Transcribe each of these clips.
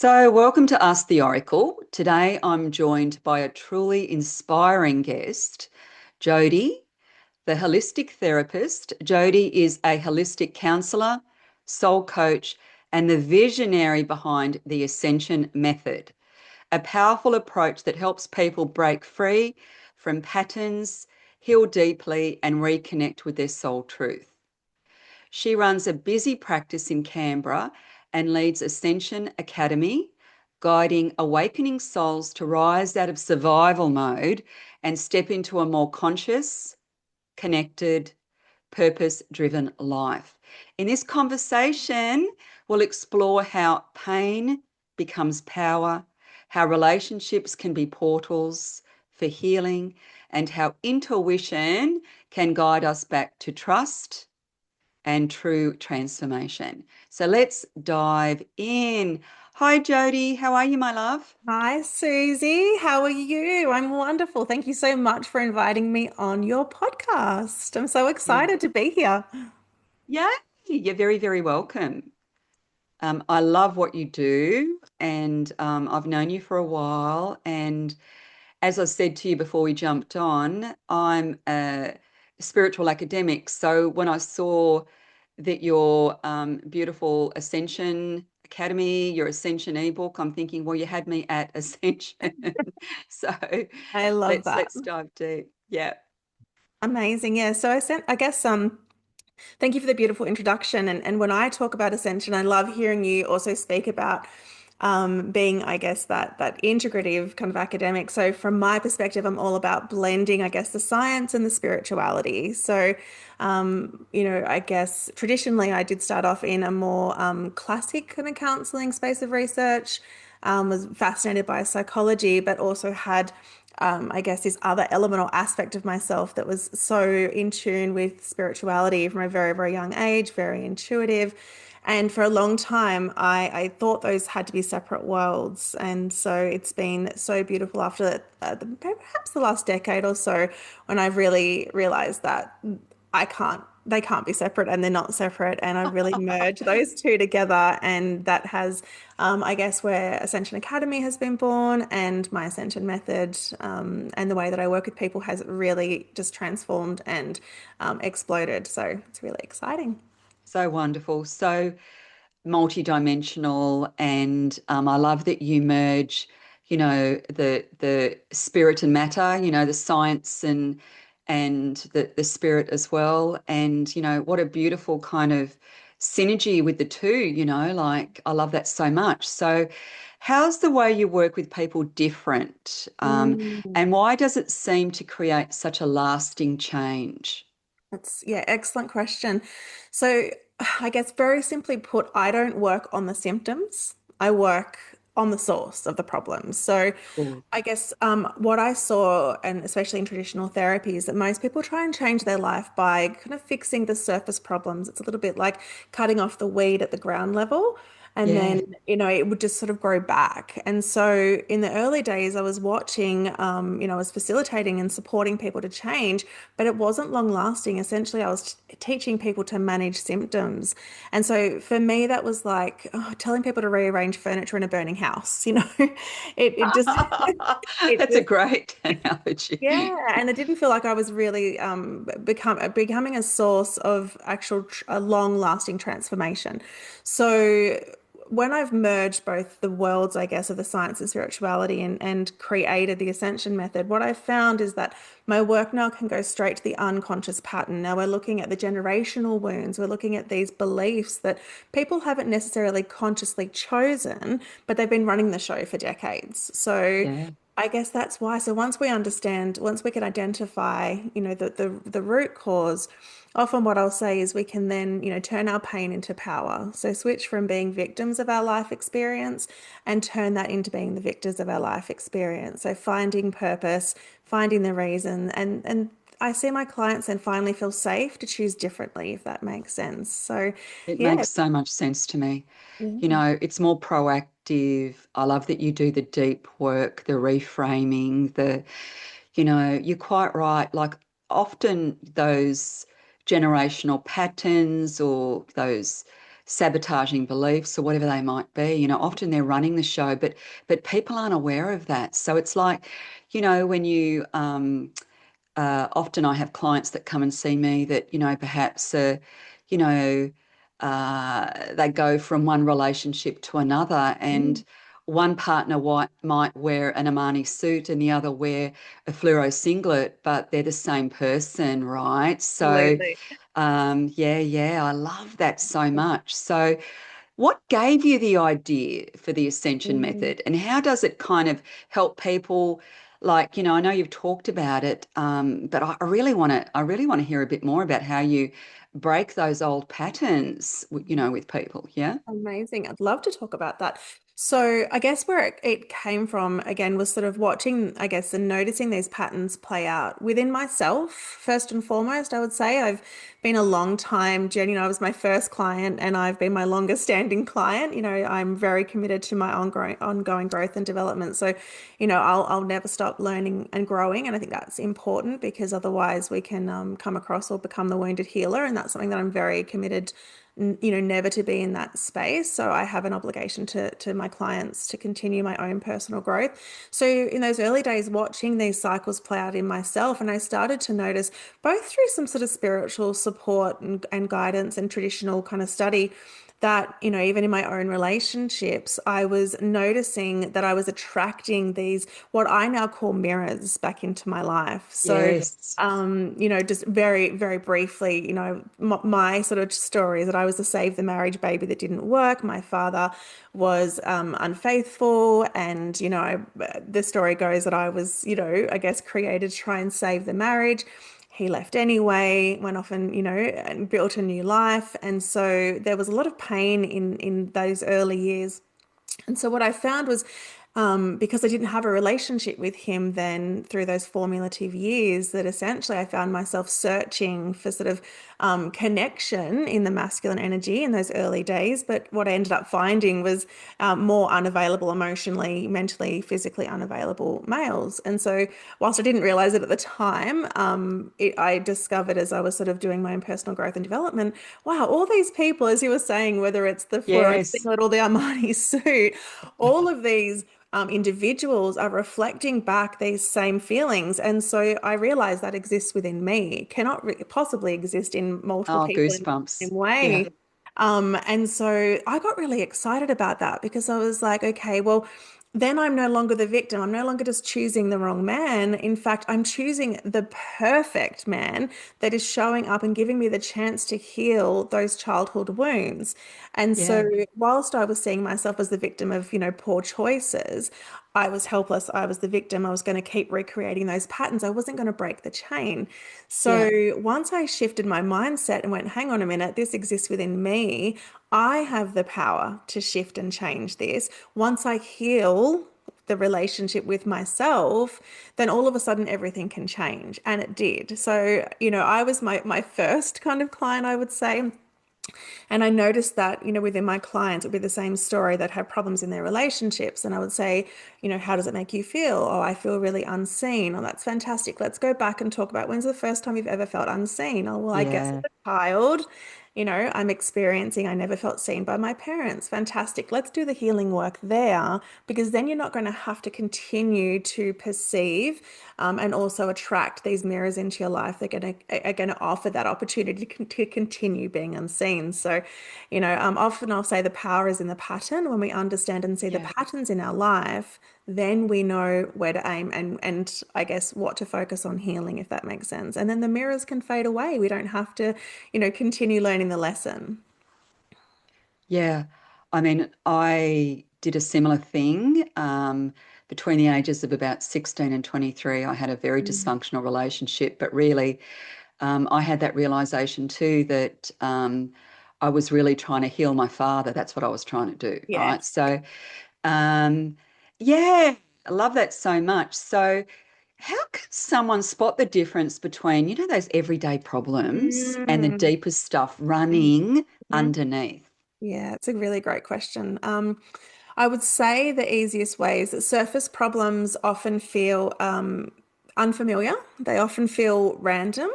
So, welcome to Ask the Oracle. Today I'm joined by a truly inspiring guest, Jodee, the holistic therapist. Jodee is a holistic counsellor, soul coach, and the visionary behind the Ascension Method, a powerful approach that helps people break free from patterns, heal deeply, and reconnect with their soul truth. She runs a busy practice in Canberra and leads Ascension Academy, guiding awakening souls to rise out of survival mode and step into a more conscious, connected, purpose driven life. In this conversation, we'll explore how pain becomes power, how relationships can be portals for healing, and how intuition can guide us back to trust and true transformation. So let's dive in. Hi, Jodee. How are you, my love? Hi, Suzy. How are you? I'm wonderful. Thank you so much for inviting me on your podcast. I'm so Yeah. excited to be here. Yeah, you're very, very welcome. I love what you do, and I've known you for a while. And as I said to you before we jumped on, I'm a spiritual academic. So when I saw that your beautiful Ascension Academy, your Ascension ebook, I'm thinking, well, you had me at Ascension. So I love that. let's dive deep. Yeah. Amazing. Yeah. So I guess thank you for the beautiful introduction. And when I talk about ascension, I love hearing you also speak about being, I guess, that integrative kind of academic. So from my perspective, I'm all about blending, I guess, the science and the spirituality. So, I guess traditionally I did start off in a more classic kind of counseling space of research. Was fascinated by psychology, but also had I guess, this other element or aspect of myself that was so in tune with spirituality from a very, very young age, very intuitive. And for a long time, I thought those had to be separate worlds. And so it's been so beautiful after perhaps the last decade or so when I've really realized that they can't be separate and they're not separate. And I've really merged those two together. And that has, I guess, where Ascension Academy has been born and my Ascension Method and the way that I work with people has really just transformed and exploded. So it's really exciting. So wonderful. So multidimensional, and I love that you merge, the spirit and matter, the science and the spirit as well. And what a beautiful kind of synergy with the two. Like I love that so much. So, how's the way you work with people different, Mm. and why does it seem to create such a lasting change? That's, yeah, excellent question. So, I guess very simply put, I don't work on the symptoms. I work on the source of the problem. So, Cool. I guess what I saw, and especially in traditional therapy, is that most people try and change their life by kind of fixing the surface problems. It's a little bit like cutting off the weed at the ground level. And Yeah. then, it would just sort of grow back. And so in the early days, I was watching, I was facilitating and supporting people to change, but it wasn't long lasting. Essentially, I was teaching people to manage symptoms. And so for me, that was like telling people to rearrange furniture in a burning house, it just it That's a just great analogy. yeah, and it didn't feel like I was really becoming a source of actual a long-lasting transformation. So when I've merged both the worlds, I guess, of the science and spirituality and created the Ascension Method, what I've found is that my work now can go straight to the unconscious pattern. Now we're looking at the generational wounds. We're looking at these beliefs that people haven't necessarily consciously chosen, but they've been running the show for decades. So Yeah. I guess that's why. So once we understand, once we can identify, the root cause, often what I'll say is we can then, turn our pain into power. So switch from being victims of our life experience and turn that into being the victors of our life experience. So finding purpose, finding the reason, and I see my clients and finally feel safe to choose differently, if that makes sense. So It yeah. makes so much sense to me. Yeah. It's more proactive. I love that you do the deep work, the reframing, you're quite right. Like often those generational patterns or those sabotaging beliefs or whatever they might be. Often they're running the show, but people aren't aware of that. So it's like, when you often I have clients that come and see me that, perhaps, you know, they go from one relationship to another, Mm, and one partner might wear an Armani suit and the other wear a fluoro singlet, but they're the same person, right? So, absolutely. yeah, I love that so much. So, what gave you the idea for the Ascension Mm. Method, and how does it kind of help people? Like, I know you've talked about it, but I really want to hear a bit more about how you break those old patterns, with people. Yeah. Amazing. I'd love to talk about that. So, I guess where it came from again was sort of watching, I guess, and noticing these patterns play out within myself. First and foremost, I would say I've been a long time journey. I was my first client and I've been my longest standing client. I'm very committed to my ongoing growth and development. So, I'll never stop learning and growing. And I think that's important because otherwise we can come across or become the wounded healer. And that's something that I'm very committed never to be in that space. So I have an obligation to my clients to continue my own personal growth. So in those early days, watching these cycles play out in myself, and I started to notice both through some sort of spiritual support and guidance and traditional kind of study that, even in my own relationships, I was noticing that I was attracting these, what I now call mirrors back into my life. So Yes. just very, very briefly, my sort of story is that I was a save the marriage baby that didn't work. My father was unfaithful, and the story goes that I was, I guess, created to try and save the marriage. He left anyway, went off and built a new life, and so there was a lot of pain in those early years. And so what I found was, because I didn't have a relationship with him then through those formative years, that essentially I found myself searching for sort of connection in the masculine energy in those early days. But what I ended up finding was more unavailable emotionally, mentally, physically unavailable males. And so whilst I didn't realize it at the time, I discovered as I was sort of doing my own personal growth and development, wow, all these people, as you were saying, whether it's the fluorescent Yes. singlet or the Armani suit, all of these individuals are reflecting back these same feelings. And so I realize that exists within me. It cannot possibly exist in multiple Oh, people in the goosebumps. same Yeah. way. And so I got really excited about that because I was like, okay, well, then I'm no longer the victim. I'm no longer just choosing the wrong man. In fact, I'm choosing the perfect man that is showing up and giving me the chance to heal those childhood wounds. And so, Yeah. whilst I was seeing myself as the victim of, poor choices, I was helpless. I was the victim. I was going to keep recreating those patterns. I wasn't going to break the chain. Yeah. So, once I shifted my mindset and went, hang on a minute, this exists within me, I have the power to shift and change this. Once I heal the relationship with myself, then all of a sudden everything can change. And it did. So, I was my first kind of client, I would say. And I noticed that, within my clients, it would be the same story that have problems in their relationships. And I would say, how does it make you feel? Oh, I feel really unseen. Oh, that's fantastic. Let's go back and talk about when's the first time you've ever felt unseen? Oh, well, I guess as Yeah. a child, I'm experiencing, I never felt seen by my parents. Fantastic. Let's do the healing work there because then you're not going to have to continue to perceive and also attract these mirrors into your life. They're going to offer that opportunity to continue being unseen. So, often I'll say the power is in the pattern. When we understand and see the Yeah. patterns in our life, then we know where to aim and I guess what to focus on healing, if that makes sense. And then the mirrors can fade away. We don't have to, continue learning the lesson. Yeah. I mean, I did a similar thing. Between the ages of about 16 and 23, I had a very Mm. dysfunctional relationship, but really, I had that realization too that I was really trying to heal my father. That's what I was trying to do, right? Yes. So, um, yeah, I love that so much. So, how can someone spot the difference between, those everyday problems and the Mm. deeper stuff running Mhm. underneath? Yeah, it's a really great question. I would say the easiest way is that surface problems often feel unfamiliar. They often feel random.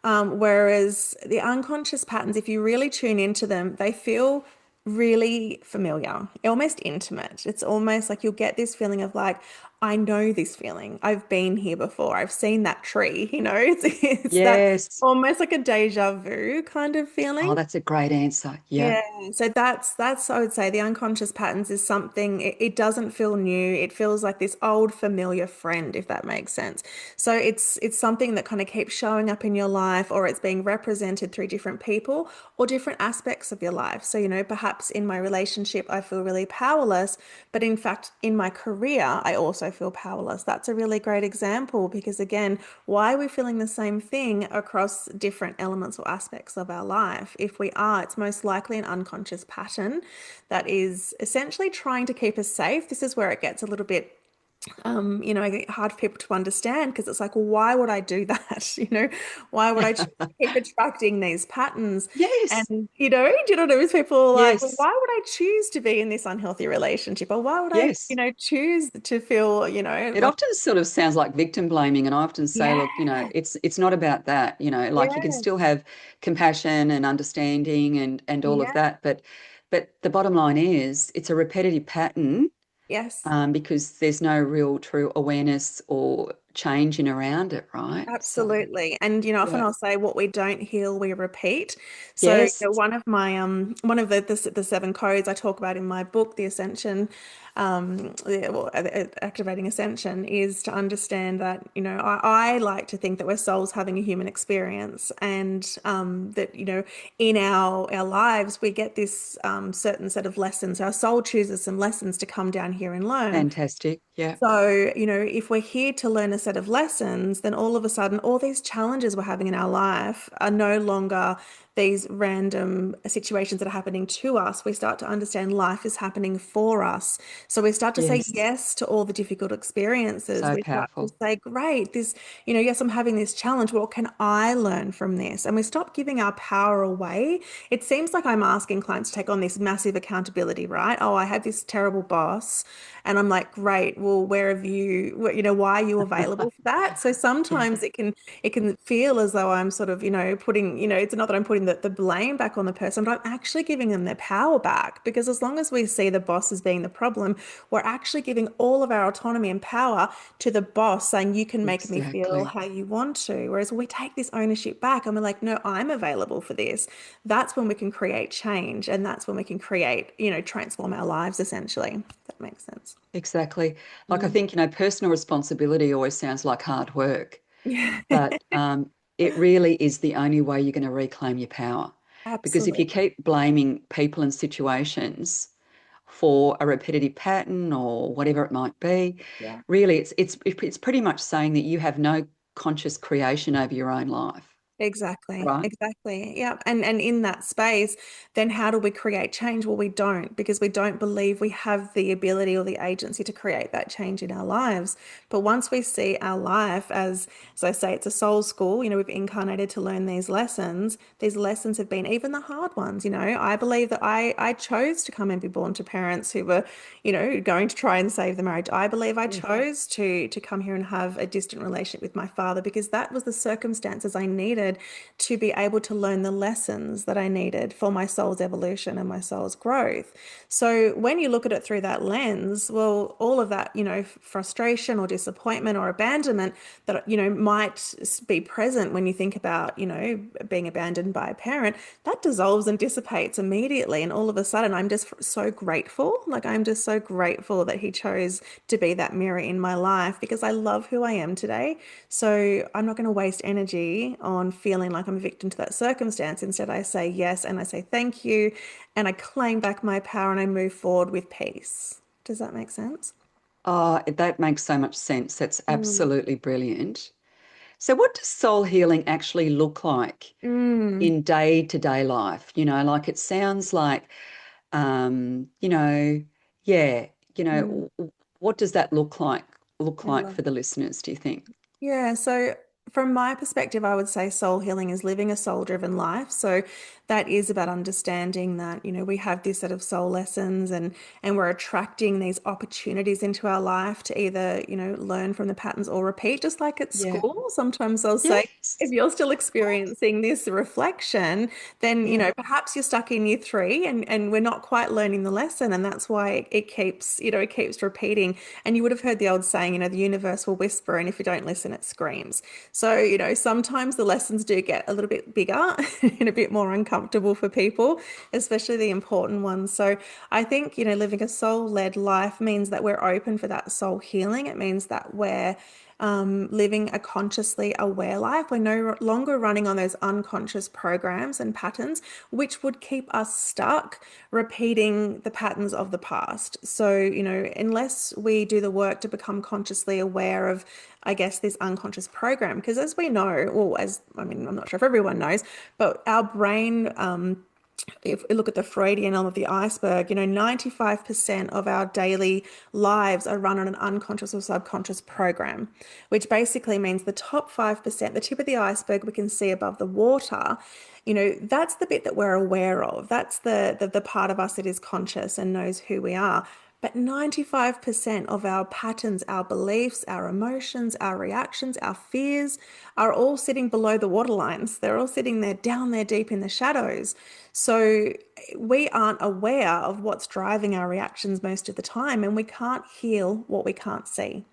Whereas the unconscious patterns, if you really tune into them, they feel really familiar, almost intimate. It's almost like you'll get this feeling of like, I know this feeling. I've been here before. I've seen that tree, it's that Yes. almost like a deja vu kind of Oh, feeling. that's a great answer. Yeah. Yeah, so that's I would say the unconscious patterns is something it doesn't feel new. It feels like this old familiar friend, if that makes sense. So it's something that kind of keeps showing up in your life, or it's being represented through different people or different aspects of your life. So, perhaps in my relationship I feel really powerless, but in fact in my career I also feel powerless. That's a really great example because again, why are we feeling the same thing across different elements or aspects of our life? If we are, it's most likely an unconscious pattern that is essentially trying to keep us safe. This is where it gets a little bit hard for people to understand because it's like, well, why would I do that? Why would I choose to keep attracting these patterns? Yes. And, do you know what I mean? People are like, well, Yes. why would I choose to be in this unhealthy relationship? Or why would I, Yes. choose to feel, It like, often sort of sounds like victim blaming, and I often say, yeah, look, it's not about that, like you can yeah, still have compassion and understanding and all of yeah, that, but the bottom line is it's a repetitive pattern, yes. because there's no real true awareness or change in around it, right? So Absolutely. And often yeah. I'll say what we don't heal, we repeat. So, Yes. one of the seven codes I talk about in my book, The Ascension, Activating Ascension, is to understand that, I like to think that we're souls having a human experience and that, in our lives we get this certain set of lessons. Our soul chooses some lessons to come down here and learn. Fantastic. Yeah. So, if we're here to learn a set of lessons, then all of a sudden, all these challenges we're having in our life are no longer these random situations that are happening to us. We start to understand life is happening for us. So we start to say Yes. yes to all the difficult experiences. So We start to powerful. say, great, yes, I'm having this challenge. What can I learn from this? And we stop giving our power away. It seems like I'm asking clients to take on this massive accountability, right? Oh, I have this terrible boss. And I'm like, great. Well, where have you, why are you available for that? So Yeah. sometimes it can feel as though I'm sort of, putting, it's not that I'm putting the blame back on the person, but I'm actually giving them their power back. Because as long as we see the boss as being the problem, we're actually giving all of our autonomy and power to the boss, saying, you can make me feel Exactly. how you want to. Whereas when we take this ownership back and we're like, no, I'm available for this, that's when we can create change. And that's when we can create, transform our lives essentially. If that makes sense. Exactly. Like I Mm. think, personal responsibility always sounds like hard work, Yeah, but it really is the only way you're going to reclaim your power. Because if you absolutely. keep blaming people and situations for a repetitive pattern or whatever it might be, Yeah. really it's pretty much saying that you have no conscious creation over your own life, Exactly, right? exactly. Yeah. And in that space, then how do we create change? Well, we don't because we don't believe we have the ability or the agency to create that change in our lives. But once we see our life as I say, it's a soul school, we've incarnated to learn these lessons. These lessons have been even the hard ones, I believe that I chose to come and be born to parents who were, going to try and save the marriage. I believe I Yes. chose to come here and have a distant relationship with my father because that was the circumstances I needed to be able to learn the lessons that I needed for my soul's evolution and my soul's growth. So when you look at it through that lens, well, all of that, frustration or disappointment or abandonment that, might be present when you think about, being abandoned by a parent, that dissolves and dissipates immediately. And all of a sudden, I'm just so grateful. Like, I'm just so grateful that he chose to be that mirror in my life because I love who I am today. So I'm not going to waste energy on feeling like I'm a victim to that circumstance. Instead, I say yes and I say thank you and I claim back my power and I move forward with peace. Does that make sense? Oh, that makes so much sense. That's Mm. absolutely brilliant. So what does soul healing actually look like Mm. in day-to-day life? Like it sounds like, um, you know, yeah, Mm. what does that look I like love for the listeners, do you think? Yeah, so from my perspective, I would say soul healing is living a soul-driven life. So that is about understanding that, we have this set of soul lessons, and we're attracting these opportunities into our life to either, learn from the patterns or repeat, just like at Yeah. school. Sometimes I'll say, if Yes. you're still experiencing this reflection, then, Yeah. perhaps you're stuck in year three, and we're not quite learning the lesson. And that's why it keeps, it keeps repeating. And you would have heard the old saying, the universe will whisper, and if you don't listen, it screams. So, sometimes the lessons do get a little bit bigger and a bit more uncomfortable for people, especially the important ones. So I think, living a soul-led life means that we're open for that soul healing. It means that we're living a consciously aware life. We're no longer running on those unconscious programs and patterns, which would keep us stuck repeating the patterns of the past. So, unless we do the work to become consciously aware of, I guess, this unconscious program, because as we know, well, I'm not sure if everyone knows, but our brain, if we look at the Freudian elm of the iceberg, 95% of our daily lives are run on an unconscious or subconscious program, which basically means the top 5%, the tip of the iceberg we can see above the water, that's the bit that we're aware of. That's the part of us that is conscious and knows who we are. But 95% of our patterns, our beliefs, our emotions, our reactions, our fears are all sitting below the waterlines. They're all sitting there down there deep in the shadows. So we aren't aware of what's driving our reactions most of the time, and we can't heal what we can't see.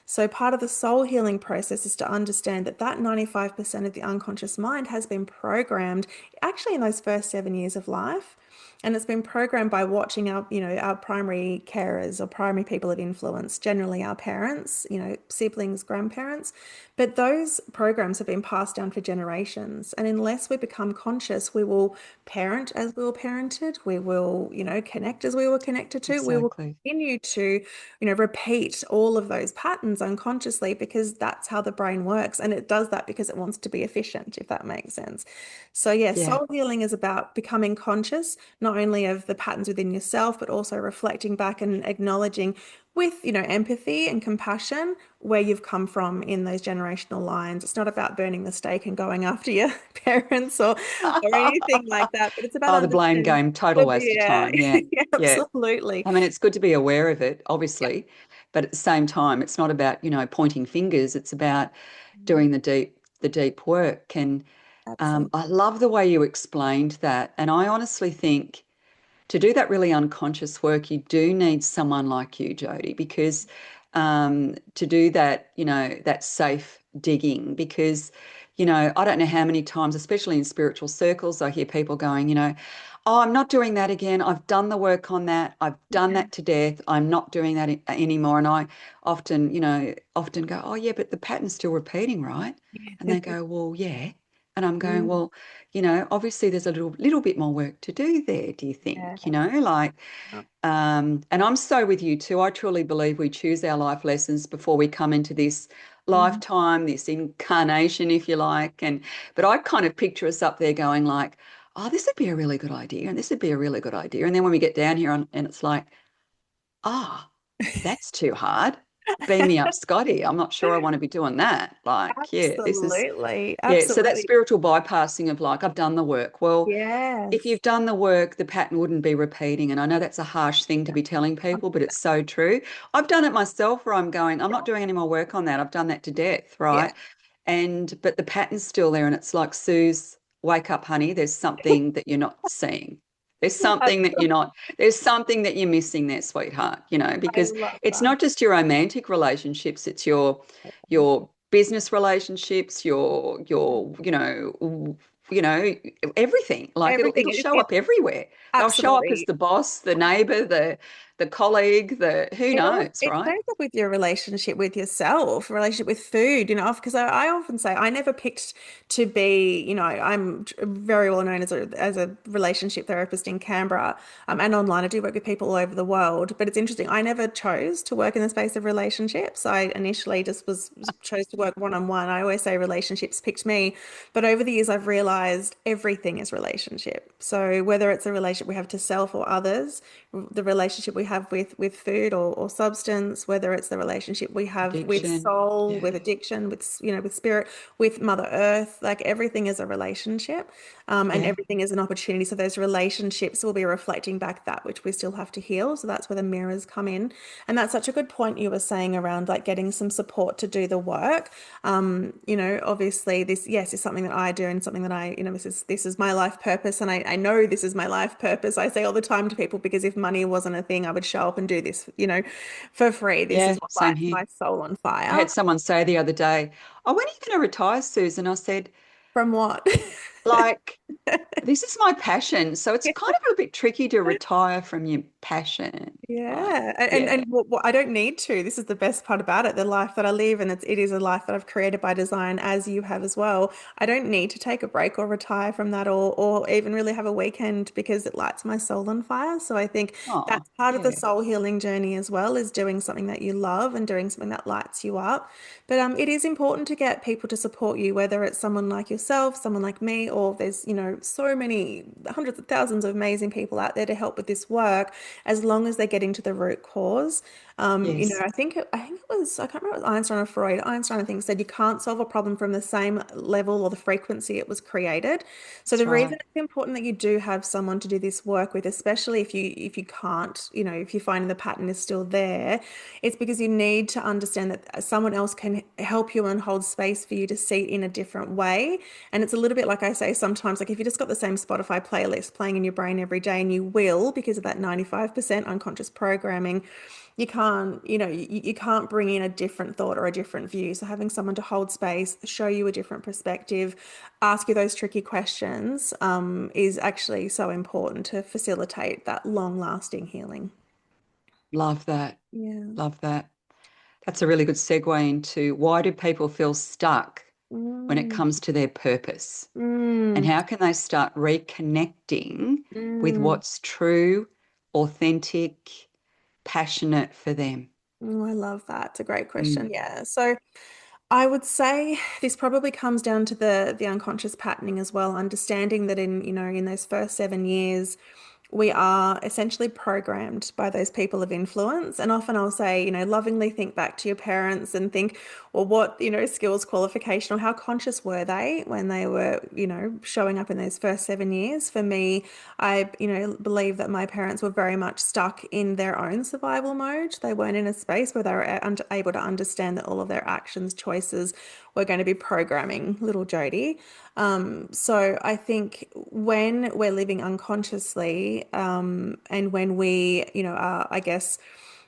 So part of the soul healing process is to understand that 95% of the unconscious mind has been programmed actually in those first 7 years of life. And it's been programmed by watching our primary carers or primary people of influence, generally our parents, siblings, grandparents. But those programs have been passed down for generations. And unless we become conscious, we will parent as we were parented. We will, connect as we were connected to. We will Exactly. continue to, repeat all of those patterns unconsciously, because that's how the brain works. And it does that because it wants to be efficient, if that makes sense. So yeah, Yeah. soul healing is about becoming conscious, not only of the patterns within yourself, but also reflecting back and acknowledging with, empathy and compassion where you've come from in those generational lines. It's not about burning the stake and going after your parents or anything like that, but it's about Oh, the blame understanding. game, total waste of Yeah, time. Yeah. yeah, Yeah. absolutely. I mean, it's good to be aware of it, Yeah, obviously, but at the same time, it's not about, pointing fingers. It's about doing the deep work. And absolutely. I love the way you explained that. And I honestly think to do that really unconscious work, you do need someone like you, Jodee, because to do that, that safe digging, because, I don't know how many times, especially in spiritual circles, I hear people going, oh, I'm not doing that again. I've done the work on that. I've done Yeah, that to death. I'm not doing that anymore. And I often go, oh, yeah, but the pattern's still repeating, right? And they go, well, yeah. And I'm going, mm, well, obviously there's a little bit more work to do there, do you yeah, think? Like, and I'm so with you too. I truly believe we choose our life lessons before we come into this mm, lifetime, this incarnation, if you like. But I kind of picture us up there going like, oh, this would be a really good idea, and this would be a really good idea. And then when we get down here and it's like, ah, that's too hard. Beam me up, Scotty. I'm not sure I want to be doing that. Like, yeah, this is absolutely, yeah. So that absolutely. spiritual bypassing of like, I've done the work. Well, if Yes. you've done the work, the pattern wouldn't be repeating. And I know that's a harsh thing to be telling people, but it's so true. I've done it myself where I'm going, I'm not doing any more work on that. I've done that to death, Yeah. right? But the pattern's still there. And it's like, Suze, wake up, honey. There's something that you're not seeing. There's something that you're missing there, sweetheart, I because love it's that. not just your romantic relationships, it's your business relationships, your everything. Like Everything. it'll show up everywhere. They'll show up as Absolutely. the boss, the neighbor, the colleague, the who knows, It right? shows up with your relationship with yourself, relationship with food, because I often say I never picked to be, I'm very well known as a relationship therapist in Canberra, and online. I do work with people all over the world, but it's interesting. I never chose to work in the space of relationships. I initially just chose to work one-on-one. I always say relationships picked me, but over the years I've realized everything is relationship. So whether it's a relationship we have to self or others, the relationship we have with food or substance, whether it's the relationship we have with Addiction. soul, Yeah. with addiction, with with spirit, with Mother Earth, like everything is a relationship, and Yeah. everything is an opportunity. So those relationships will be reflecting back that which we still have to heal. So that's where the mirrors come in, and that's such a good point you were saying around like getting some support to do the work. Obviously this, yes, is something that I do and something that this is my life purpose. And I know this is my life purpose. I say all the time to people, because if money wasn't a thing, I would show up and do this, for free. This Yeah. is what Same lights here. my soul on I fire. had someone say the other day, "Oh, when are you going to retire, Susan?" I said, From what? like, this is my passion. So it's kind of a bit tricky to retire from your passion. Like, Yeah, and yeah. what I don't need to. This is the best part about it. The life that I live, and it is a life that I've created by design, as you have as well. I don't need to take a break or retire from that, or even really have a weekend, because it lights my soul on fire. So I think Oh, that's part of the yeah. soul healing journey as well, is doing something that you love and doing something that lights you up. But it is important to get people to support you, whether it's someone like yourself, someone like me, or there's so many hundreds of thousands of amazing people out there to help with this work, as long as they're getting to the root cause. Yes. I think it was, I can't remember, it was Einstein or Freud. Einstein, I think, said you can't solve a problem from the same level or the frequency it was created. So That's the reason right. it's important that you do have someone to do this work with, especially if you can't, if you find the pattern is still there, it's because you need to understand that someone else can help you and hold space for you to see it in a different way. And it's a little bit like I say sometimes, like if you just got the same Spotify playlist playing in your brain every day, and you will, because of that 95% unconscious programming, you can't, you can't bring in a different thought or a different view. So having someone to hold space, show you a different perspective, ask you those tricky questions, is actually so important to facilitate that long-lasting healing. Love that. Yeah. Love that. That's a really good segue into why do people feel stuck when it Mm, comes to their purpose? And mm, how can they start reconnecting with mm. what's true, authentic, passionate for them? Oh, I love that. It's a great question. Mm. Yeah. So I would say this probably comes down to the unconscious patterning as well, understanding that in those first 7 years, we are essentially programmed by those people of influence. And often I'll say, lovingly think back to your parents and think, well, what, skills, qualification, or how conscious were they when they were, showing up in those first 7 years? For me, I, believe that my parents were very much stuck in their own survival mode. They weren't in a space where they were able to understand that all of their actions, choices were going to be programming little Jodie. So I think when we're living unconsciously, and when we, are, I guess,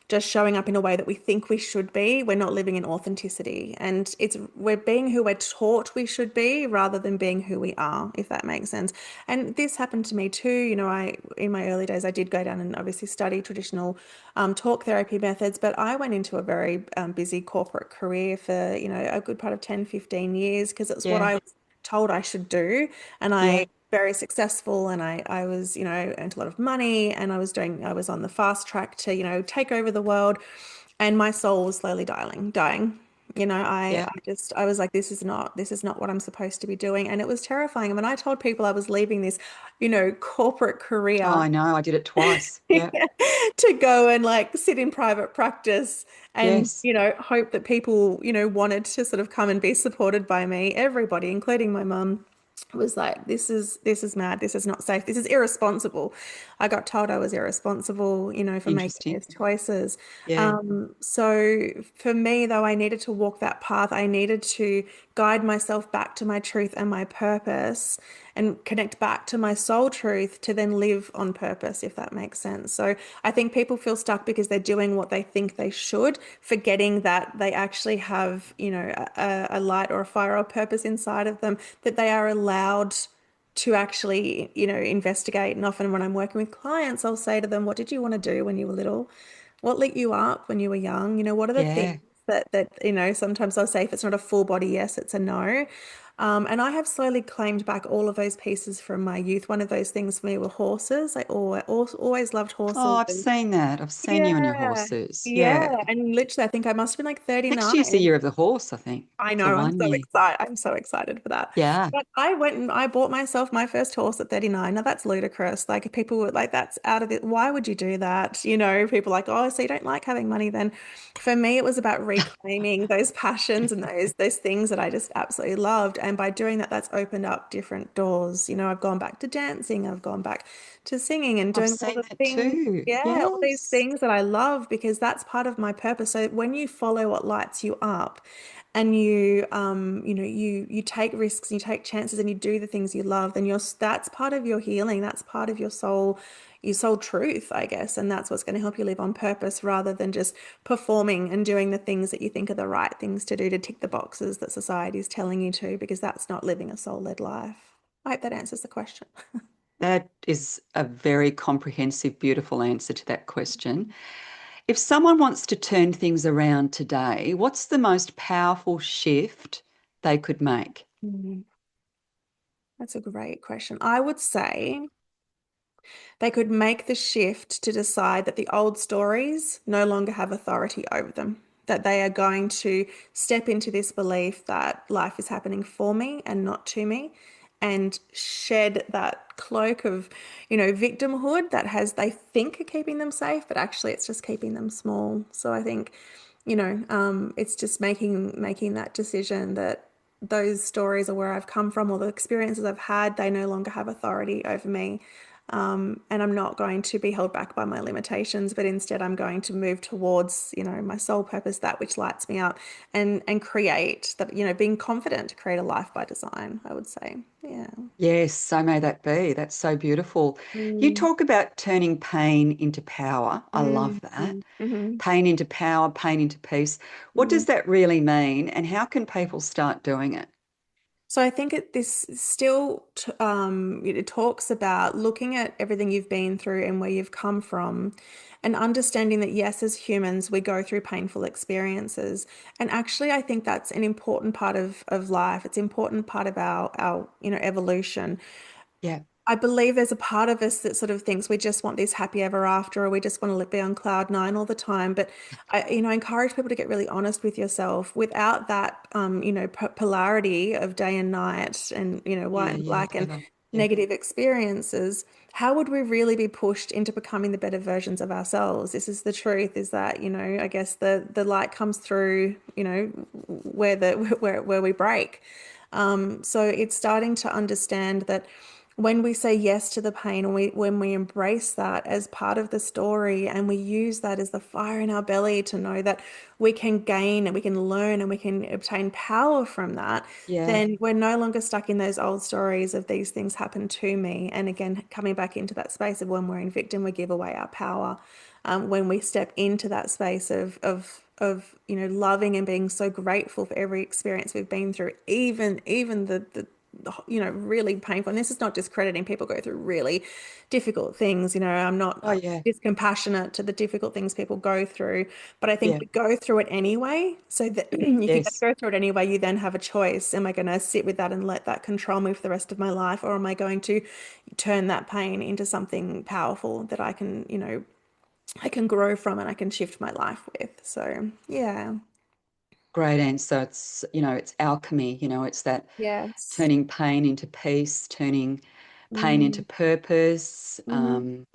just showing up in a way that we think we should be, we're not living in authenticity. And we're being who we're taught we should be rather than being who we are, if that makes sense. And this happened to me too. In my early days, I did go down and obviously study traditional talk therapy methods, but I went into a very busy corporate career for, a good part of 10, 15 years, because it's what Yeah, I was told I should do. And yeah, I very successful, and I was, earned a lot of money, and I was on the fast track to, take over the world, and my soul was slowly dying. yeah. I was like, this is not what I'm supposed to be doing. And it was terrifying. And when I told people I was leaving this, corporate Oh, career I know. I did it twice. Yeah. to go and like sit in private practice and, Yes. hope that people, wanted to sort of come and be supported by me, everybody, including my mum, was like, this is mad. This is not safe. This is irresponsible. I got told I was irresponsible, for making Interesting. these choices. Yeah. So for me, though, I needed to walk that path. I needed to guide myself back to my truth and my purpose, and connect back to my soul truth to then live on purpose, if that makes sense. So I think people feel stuck because they're doing what they think they should, forgetting that they actually have, a light or a fire or purpose inside of them, that they are allowed to actually, investigate. And often when I'm working with clients, I'll say to them, what did you want to do when you were little? What lit you up when you were young? What are the things Yeah. that sometimes I'll say, if it's not a full body yes, it's a no. And I have slowly claimed back all of those pieces from my youth. One of those things for me were horses. I always loved Oh, horses. I've And seen that. I've seen you and your yeah, horses. yeah. Yeah. And literally, I think I must have been like Next year's the 39. year of the horse, I think, I for know, I'm one so year. excited. I'm so excited for that. Yeah. But I went and I bought myself my first horse at 39. Now that's ludicrous. Like people were like, that's out of it. Why would you do that? People like, oh, so you don't like having money then. For me, it was about reclaiming those passions and those things that I just absolutely loved. And by doing that, that's opened up different doors. I've gone back to dancing, I've gone back to singing and I've doing all seen the that things. too. Yeah, all these Yes. things that I love because that's part of my purpose. So when you follow what lights you up, and you take risks, you take chances, and you do the things you love, then that's part of your healing. That's part of your soul truth, I guess. And that's what's going to help you live on purpose rather than just performing and doing the things that you think are the right things to do to tick the boxes that society is telling you to, because that's not living a soul-led life. I hope that answers the question. That is a very comprehensive, beautiful answer to that question. If someone wants to turn things around today, what's the most powerful shift they could make? Mm, that's a great question. I would say they could make the shift to decide that the old stories no longer have authority over them, that they are going to step into this belief that life is happening for me and not to me, and shed that cloak of, victimhood that has they think are keeping them safe, but actually it's just keeping them small. So I think, it's just making that decision that those stories are where I've come from or the experiences I've had, they no longer have authority over me. And I'm not going to be held back by my limitations, but instead I'm going to move towards, my soul purpose, that which lights me up, and create that, being confident to create a life by design, I would say. Yeah. Yes, so may that be. That's so beautiful. You Mm, talk about turning pain into power. I love mm, that. mm, mhm, Pain into power, pain into peace. What mm. does that really mean, and how can people start doing it? So I think this still it talks about looking at everything you've been through and where you've come from, and understanding that yes, as humans, we go through painful experiences. And actually, I think that's an important part of life. It's an important part of our evolution. Yeah. I believe there's a part of us that sort of thinks we just want this happy ever after, or we just want to be on cloud nine all the time. But I encourage people to get really honest with yourself. Without that, polarity of day and night, and white Yeah, and yeah, black, and totally. Yeah. negative experiences, how would we really be pushed into becoming the better versions of ourselves? This is the truth. Is that I guess the light comes through, where the where we break. So it's starting to understand that when we say yes to the pain, and when we embrace that as part of the story, and we use that as the fire in our belly to know that we can gain and we can learn and we can obtain power from that, Yeah. then we're no longer stuck in those old stories of these things happen to me. And again, coming back into that space of when we're in victim, we give away our power. When we step into that space of loving and being so grateful for every experience we've been through, even the really painful. And this is not discrediting people go through really difficult things. I'm not Oh, yeah. discompassionate to the difficult things people go through, but I think Yeah. we go through it anyway. So that if you're going to Yes. go through it anyway, you then have a choice. Am I going to sit with that and let that control me for the rest of my life? Or am I going to turn that pain into something powerful that I can grow from and I can shift my life with? So, yeah. Great answer. It's alchemy, it's that Yes. turning pain into peace, turning pain into Mm, purpose. mhm,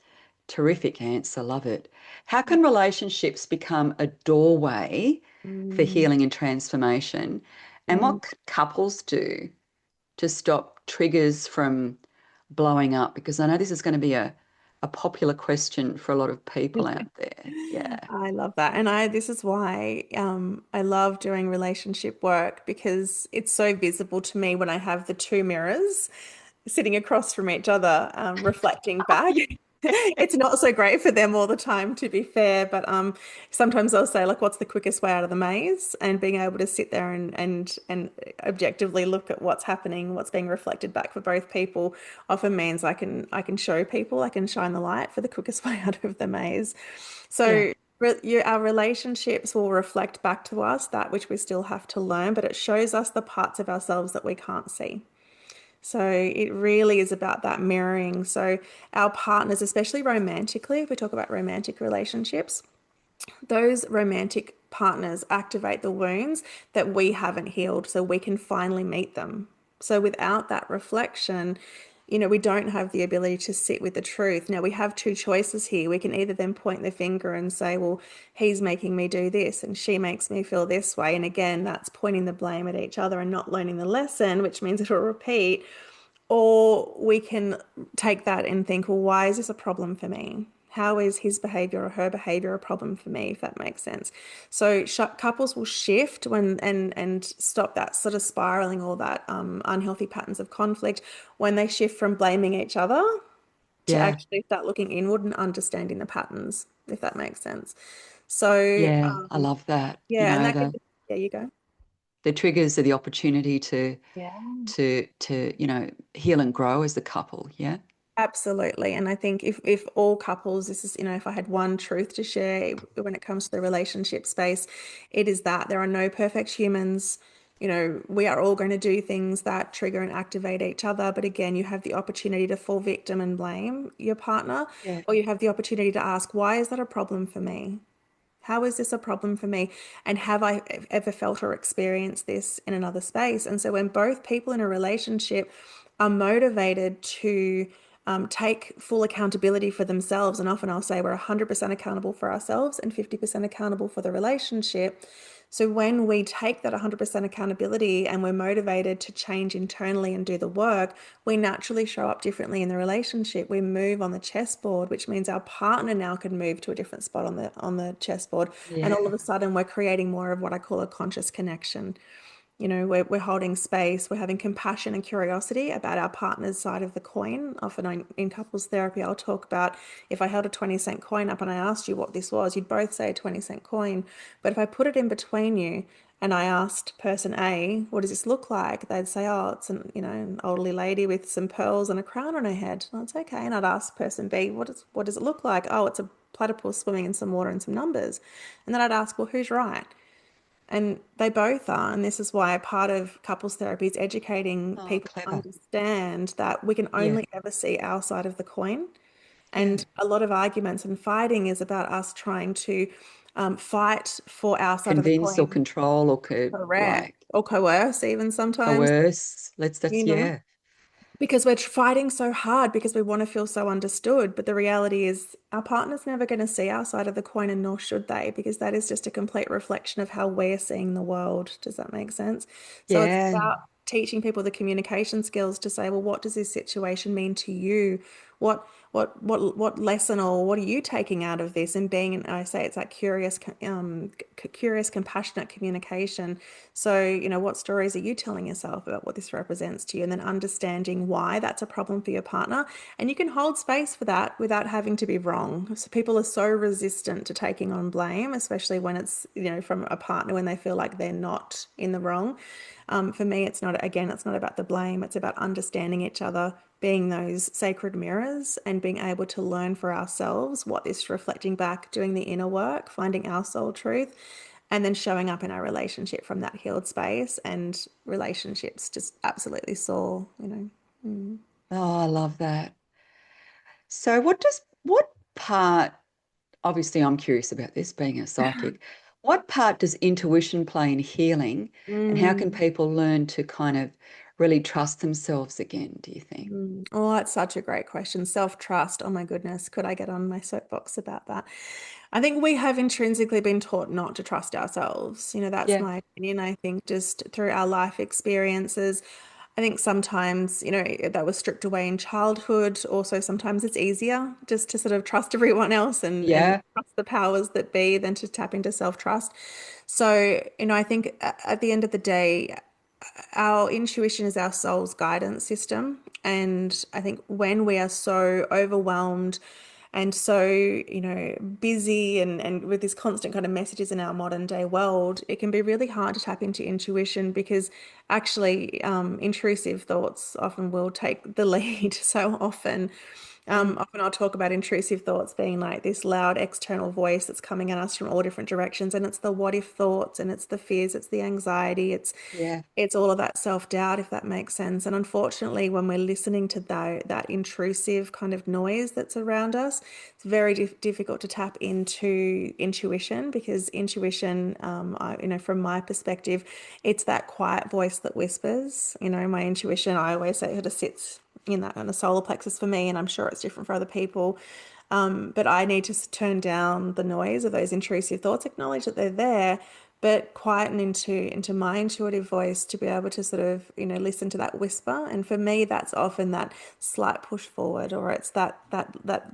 Terrific answer. Love it. How can relationships become a doorway for mm, healing and transformation? And mm. what couples do to stop triggers from blowing up? Because I know this is going to be a popular question for a lot of people out there. Yeah. I love that. And this is why I love doing relationship work, because it's so visible to me when I have the two mirrors sitting across from each other, reflecting Oh, back. yeah. It's not so great for them all the time, to be fair, but sometimes I'll say, like, what's the quickest way out of the maze? And being able to sit there and objectively look at what's happening, what's being reflected back for both people, often means I can show people, I can shine the light for the quickest way out of the maze. So Yeah. Our relationships will reflect back to us that which we still have to learn, but it shows us the parts of ourselves that we can't see. So it really is about that mirroring. So our partners, especially romantically, if we talk about romantic relationships, those romantic partners activate the wounds that we haven't healed so we can finally meet them. So without that reflection, we don't have the ability to sit with the truth. Now we have two choices here. We can either then point the finger and say, well, he's making me do this and she makes me feel this way. And again, that's pointing the blame at each other and not learning the lesson, which means it'll repeat. Or we can take that and think, well, why is this a problem for me? How is his behavior or her behavior a problem for me, if that makes sense? So couples will shift and stop that sort of spiraling or that unhealthy patterns of conflict when they shift from blaming each other to Yeah. actually start looking inward and understanding the patterns, if that makes sense. So Yeah. I love that. You yeah, and know, that can, yeah, you go. the triggers are the opportunity Yeah. heal and grow as a couple. Yeah. Absolutely. And I think if all couples, this is, if I had one truth to share when it comes to the relationship space, it is that there are no perfect humans. We are all going to do things that trigger and activate each other. But again, you have the opportunity to fall victim and blame your partner, Yeah. or you have the opportunity to ask, why is that a problem for me? How is this a problem for me? And have I ever felt or experienced this in another space? And so when both people in a relationship are motivated to take full accountability for themselves, and often I'll say we're 100% accountable for ourselves and 50% accountable for the relationship. So when we take that 100% accountability and we're motivated to change internally and do the work, we naturally show up differently in the relationship. We move on the chessboard, which means our partner now can move to a different spot on the chessboard. And Yeah. all of a sudden we're creating more of what I call a conscious connection. We're holding space, we're having compassion and curiosity about our partner's side of the coin. Often in couples therapy, I'll talk about if I held a 20-cent coin up and I asked you what this was, you'd both say a 20-cent coin. But if I put it in between you and I asked person A, what does this look like? They'd say, oh, it's an elderly lady with some pearls and a crown on her head. Oh, it's okay. And I'd ask person B, what does it look like? Oh, it's a platypus swimming in some water and some numbers. And then I'd ask, well, who's right? And they both are. And this is why a part of couples therapy is educating Oh, people to clever. understand that we can Yeah. only ever see our side of the coin. Yeah. And a lot of arguments and fighting is about us trying to fight for our side of the Convince or coin, control or correct, like or coerce even sometimes, coerce. you That's know. yeah. Because we're fighting so hard because we want to feel so understood. But the reality is, our partner's never going to see our side of the coin, and nor should they, because that is just a complete reflection of how we're seeing the world. Does that make sense? So it's Yeah. about teaching people the communication skills to say, well, what does this situation mean to you? What lesson or what are you taking out of this? And being, and I say it's that curious, compassionate communication. So, what stories are you telling yourself about what this represents to you? And then understanding why that's a problem for your partner. And you can hold space for that without having to be wrong. So people are so resistant to taking on blame, especially when it's, from a partner when they feel like they're not in the wrong. For me, it's not about the blame. It's about understanding each other, being those sacred mirrors and being able to learn for ourselves what this reflecting back, doing the inner work, finding our soul truth, and then showing up in our relationship from that healed space, and relationships just absolutely soar. Oh, I love that. So what part, obviously I'm curious about this being a psychic, what part does intuition play in healing and how can Mm. people learn to kind of really trust themselves again, do you think? Oh, that's such a great question. Self-trust. Oh my goodness. Could I get on my soapbox about that? I think we have intrinsically been taught not to trust ourselves. That's Yeah. my opinion. I think just through our life experiences, I think sometimes, that was stripped away in childhood. Also, sometimes it's easier just to sort of trust everyone else and Yeah. trust the powers that be than to tap into self-trust. So, I think at the end of the day, our intuition is our soul's guidance system. And I think when we are so overwhelmed and so, busy and with this constant kind of messages in our modern day world, it can be really hard to tap into intuition because actually intrusive thoughts often will take the lead so often. Mm. Often I'll talk about intrusive thoughts being like this loud external voice that's coming at us from all different directions. And it's the what if thoughts and it's the fears, it's the anxiety, Yeah. it's all of that self-doubt, if that makes sense. And unfortunately, when we're listening to that intrusive kind of noise that's around us, it's very difficult to tap into intuition because intuition, from my perspective, it's that quiet voice that whispers. My intuition, I always say it sits in that kind of solar plexus for me, and I'm sure it's different for other people. But I need to turn down the noise of those intrusive thoughts, acknowledge that they're there, but quieten into my intuitive voice to be able to sort of, listen to that whisper. And for me, that's often that slight push forward, or it's that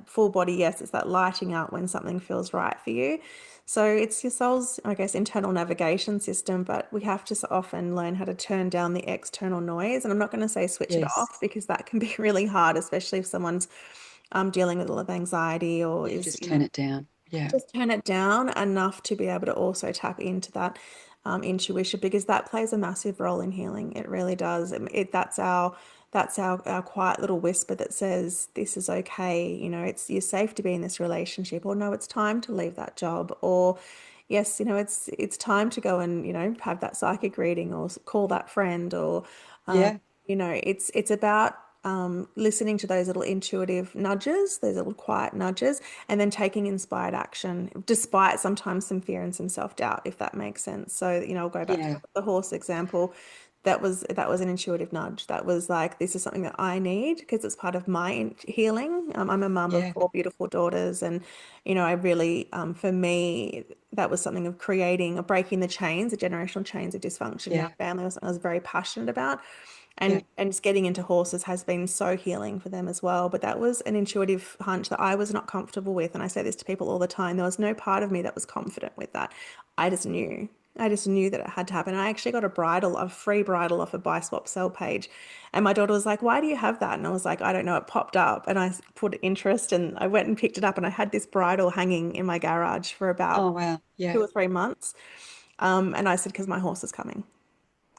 full body yes, it's that lighting out when something feels right for you. So it's your soul's, I guess, internal navigation system, but we have to so often learn how to turn down the external noise. And I'm not going to say switch it Yes. off because that can be really hard, especially if someone's dealing with a lot of anxiety or Yeah, is, just turn it down. Yeah. just turn it down enough to be able to also tap into that intuition because that plays a massive role in healing. It really does. That's our quiet little whisper that says this is okay. It's you're safe to be in this relationship, or no, it's time to leave that job, or yes, it's time to go and have that psychic reading or call that friend, or Yeah. it's about listening to those little intuitive nudges, those little quiet nudges, and then taking inspired action, despite sometimes some fear and some self-doubt, if that makes sense. So, I'll go back to Yeah. the horse example. That was an intuitive nudge. That was like, this is something that I need because it's part of my healing. I'm a mum of Yeah. four beautiful daughters, and I really, for me, that was something of creating or breaking the chains, the generational chains of dysfunction in our Yeah. family was something I was very passionate about. Yeah. And just getting into horses has been so healing for them as well. But that was an intuitive hunch that I was not comfortable with. And I say this to people all the time. There was no part of me that was confident with that. I just knew. I just knew that it had to happen. I actually got a free bridle off a buy swap sell page. And my daughter was like, "Why do you have that?" And I was like, "I don't know. It popped up." And I put interest and I went and picked it up. And I had this bridle hanging in my garage for about Oh, wow. two Yeah. or 3 months. And I said, because my horse is coming.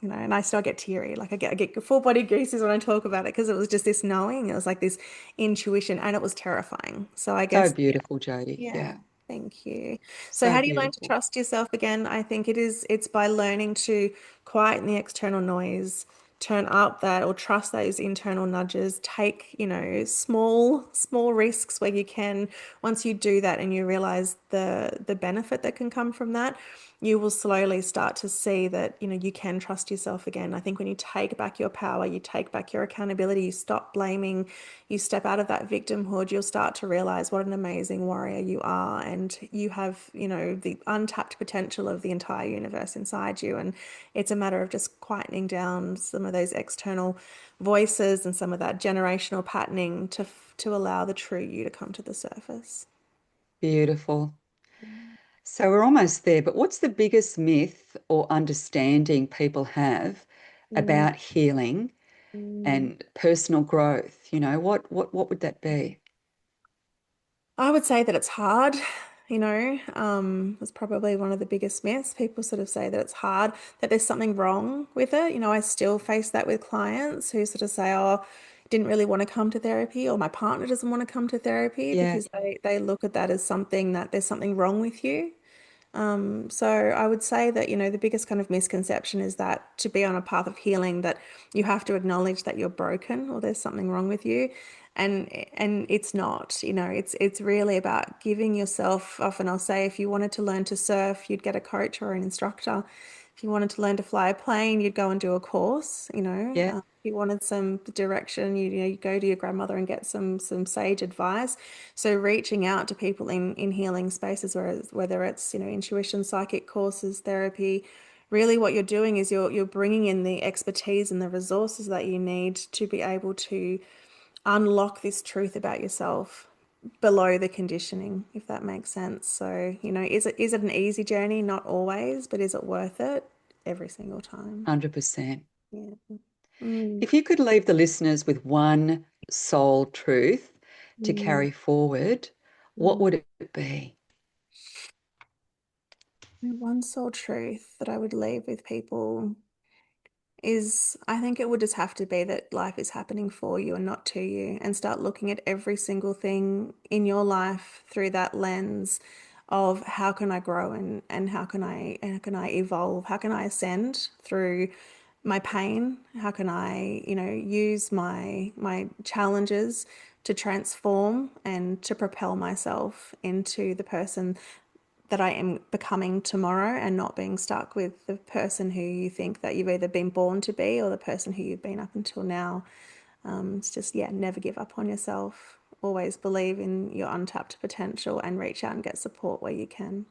And I still get teary. Like I get full body gooses when I talk about it because it was just this knowing. It was like this intuition and it was terrifying. So I So guess, beautiful, Jodee. yeah, Yeah. thank you. So So how do you learn to beautiful. trust yourself again? I think it's by learning to quieten the external noise, turn up that or trust those internal nudges, take, small risks where you can. Once you do that and you realize the benefit that can come from that, you will slowly start to see that, you can trust yourself again. I think when you take back your power, you take back your accountability, you stop blaming, you step out of that victimhood, you'll start to realize what an amazing warrior you are. And you have, the untapped potential of the entire universe inside you. And it's a matter of just quietening down some of those external voices and some of that generational patterning to allow the true you to come to the surface. Beautiful. So we're almost there, but what's the biggest myth or understanding people have Mm. about healing and personal growth? What would that be? I would say that it's hard, it's probably one of the biggest myths. People sort of say that it's hard, that there's something wrong with it. I still face that with clients who sort of say, oh, didn't really want to come to therapy, or my partner doesn't want to come to therapy Yeah. because they look at that as something that there's something wrong with you. So I would say that, the biggest kind of misconception is that to be on a path of healing, that you have to acknowledge that you're broken or there's something wrong with you. And it's not, it's really about giving yourself, often I'll say, if you wanted to learn to surf, you'd get a coach or an instructor. If you wanted to learn to fly a plane, you'd go and do a course, Yeah. if you wanted some direction, you go to your grandmother and get some sage advice. So reaching out to people in healing spaces, whether it's intuition, psychic courses, therapy, really what you're doing is you're bringing in the expertise and the resources that you need to be able to unlock this truth about yourself below the conditioning, if that makes sense. So is it an easy journey? Not always, but is it worth it? Every single time. 100%. Yeah. Mm, If you could leave the listeners with one soul truth to mm, carry forward, what mm. would it be? One soul truth that I would leave with people is I think it would just have to be that life is happening for you and not to you, and start looking at every single thing in your life through that lens of how can I grow and how can I evolve? How can I ascend through my pain? How can I, use my challenges to transform and to propel myself into the person that I am becoming tomorrow, and not being stuck with the person who you think that you've either been born to be or the person who you've been up until now. It's just, yeah, never give up on yourself. Always believe in your untapped potential and reach out and get support where you can.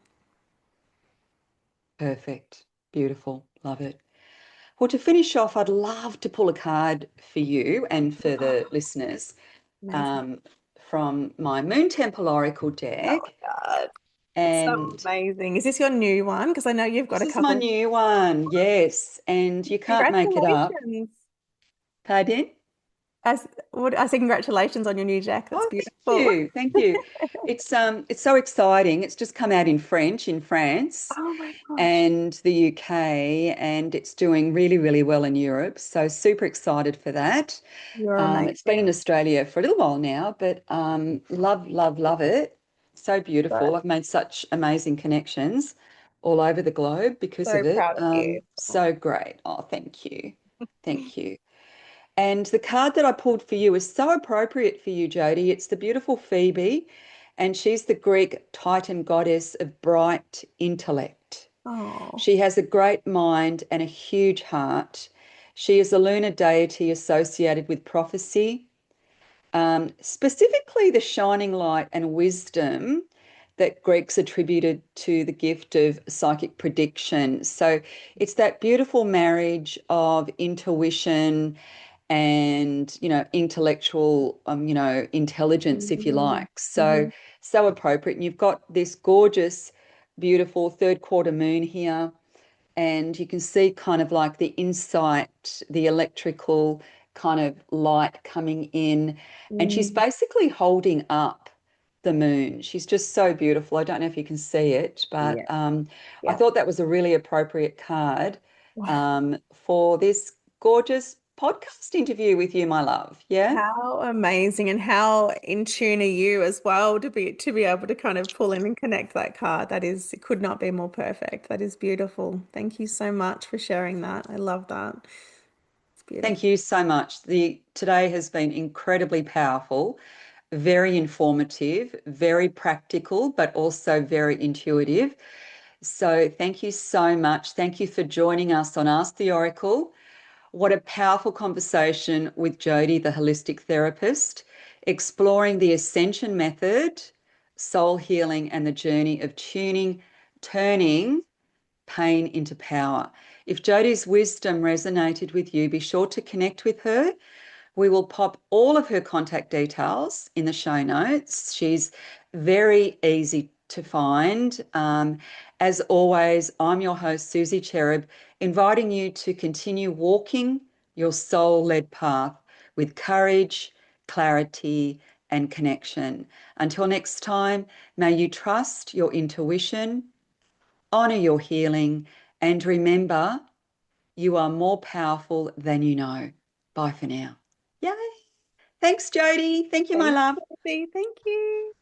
Perfect. Beautiful. Love it. Well, to finish off, I'd love to pull a card for you and for Oh, the listeners amazing. um, from my Moon Temple Oracle Oh deck. my God. So And amazing. Is this your new one? Because I know you've got this a is my couple. new one. Yes. And you can't make it up. Congratulations. Pardon? I say congratulations on your new deck. That's Oh, thank beautiful. you. Thank you. It's so exciting. It's just come out in French in France Oh my gosh. and the UK, and it's doing really, really well in Europe. So super excited for that. You're It's been in amazing. Australia for a little while now, but love, love, love it. So So, beautiful. I've made such amazing connections all over the globe because so of it. proud of you. So great. Oh, thank you. Thank you. And the card that I pulled for you is so appropriate for you, Jodee. It's the beautiful Phoebe, and she's the Greek Titan goddess of bright intellect. Oh. She has a great mind and a huge heart. She is a lunar deity associated with prophecy, specifically the shining light and wisdom that Greeks attributed to the gift of psychic prediction. So it's that beautiful marriage of intuition and intellectual intelligence, if you Mhm. like. So Mhm. so appropriate. And you've got this gorgeous, beautiful third quarter moon here, and you can see kind of like the insight, the electrical kind of light coming in. And she's Mm. basically holding up the moon. She's just so beautiful. I don't know if you can see it, but Yeah. I Yeah. thought that was a really appropriate card Wow. for this gorgeous podcast interview with you, my love. Yeah. How amazing, and how in tune are you as well to be able to kind of pull in and connect that card. That is, it could not be more perfect. That is beautiful. Thank you so much for sharing that. I love that. It's Thank beautiful. you so much. The today has been incredibly powerful, very informative, very practical, but also very intuitive. So thank you so much. Thank you for joining us on Ask the Oracle. What a powerful conversation with Jodee, the holistic therapist, exploring the Ascension Method, soul healing, and the journey of turning pain into power. If Jodee's wisdom resonated with you, be sure to connect with her. We will pop all of her contact details in the show notes. She's very easy to find. As always, I'm your host, Suzy Cherub, inviting you to continue walking your soul led path with courage, clarity, and connection. Until next time, may you trust your intuition, honor your healing, and remember you are more powerful than you know. Bye for now. Yay. Thanks, Jodee. Thank you, my Thanks, love. Sophie. Thank you.